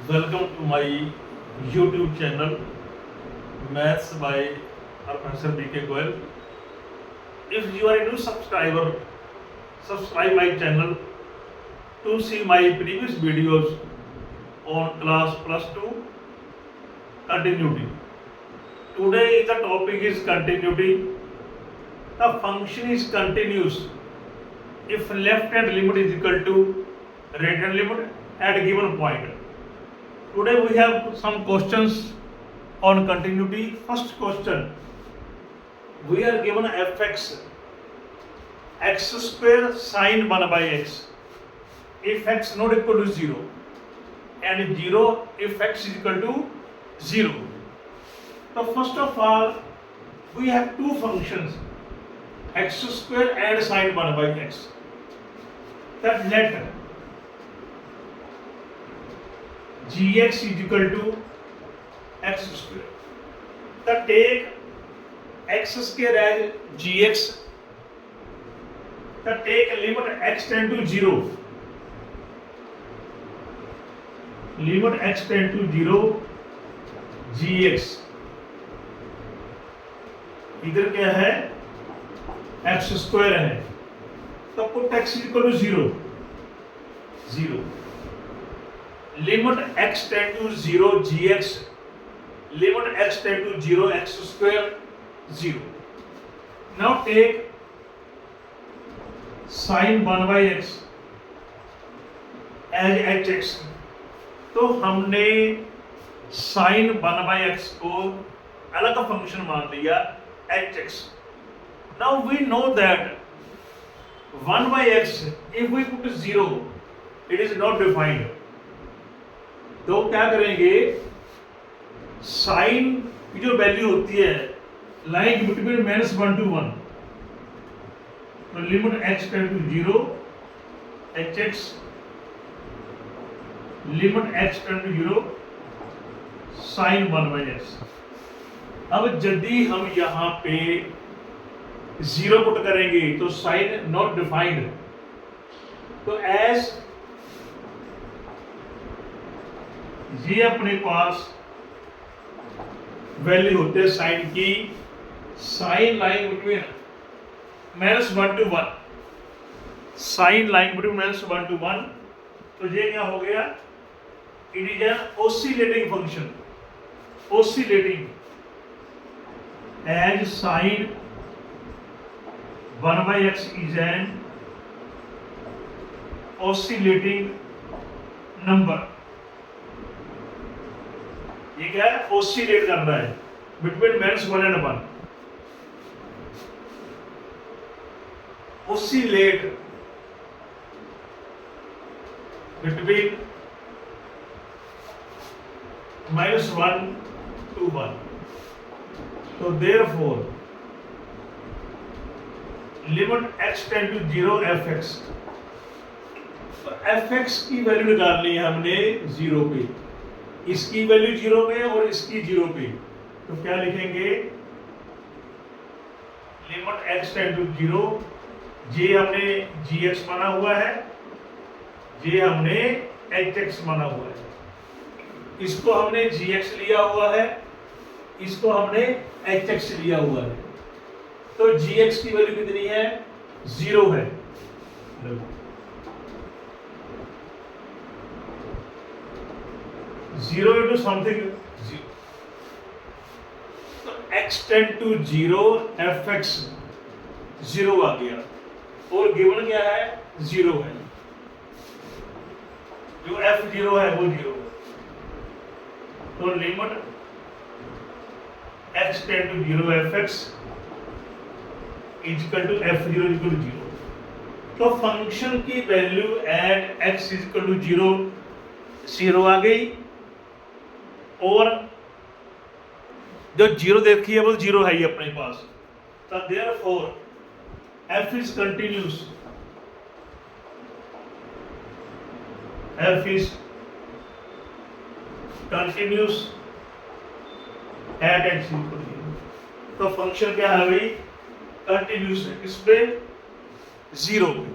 Welcome to my YouTube channel Maths by Professor BK Goel. If you are a new subscriber, subscribe my channel to see my previous videos on class plus 2 continuity. Today the topic is continuity. The function is continuous if left hand limit is equal to right hand limit at a given point. Today we have some questions on continuity. First question, we are given fx, x square sine 1 by x, if x not equal to 0, and 0 if x is equal to 0. So first of all, we have two functions, x square and sine 1 by x. That let gx is equal to x square. That take x square as gx. That take limit x tend to 0. Limit x tend to 0 gx. इधर क्या है x square है, तो put x equal to 0 0. Limit x tend to 0 gx, limit x tend to 0 x square 0. Now take sin 1 by x as hx. तो हमने sin 1 by x को अलग function मान लिया hx. Now we know that 1 by x, if we put 0, it is not defined. तो क्या करेंगे, sign की जो वैल्यू होती है लाइक बिटवीन -1 to 1, तो limit x tend to 0 hx, limit x tend to 0 sine 1 by x. अब यदि हम यहाँ पे 0 पुट करेंगे तो साइन नॉट डिफाइंड, तो एज ये अपने पास वैल्यू होते हैं साइन की, sine line between -1 to 1, sine line between -1 to 1. तो ये क्या हो गया, it is an oscillating function, oscillating as sine 1 by x is an oscillating number. ये क्या है, ऑसिलेट कर रहा है between -1 and 1. Oscillate between -1 to 1. तो therefore limit x tend to 0 fx. तो fx की वैल्यू निकालनी है हमने 0 पे, इसकी वैल्यू 0 पे और इसकी 0 पे. तो क्या लिखेंगे, लिमिट x टेंड टू 0, ये हमने gx माना हुआ है, ये हमने hx माना हुआ है, इसको हमने gx लिया हुआ है, इसको हमने hx लिया हुआ है. तो gx की वैल्यू कितनी है, 0 है. 0 into something 0. तो x टेंड टू 0 fx 0 आ गया, और गिवन क्या है, 0 है, जो f0 है वो 0 है. तो limit x tend to 0 fx is equal to f0 equal to 0. तो फंक्शन की value at x is equal to 0 0 आ गई, और जो 0 देखी है वो 0 है ही अपने पास. तो therefore f is continuous, f is continuous at x equal to 0. तो फंक्शन क्या है भाई, कंटिन्यूस है, किस पे, 0 पे.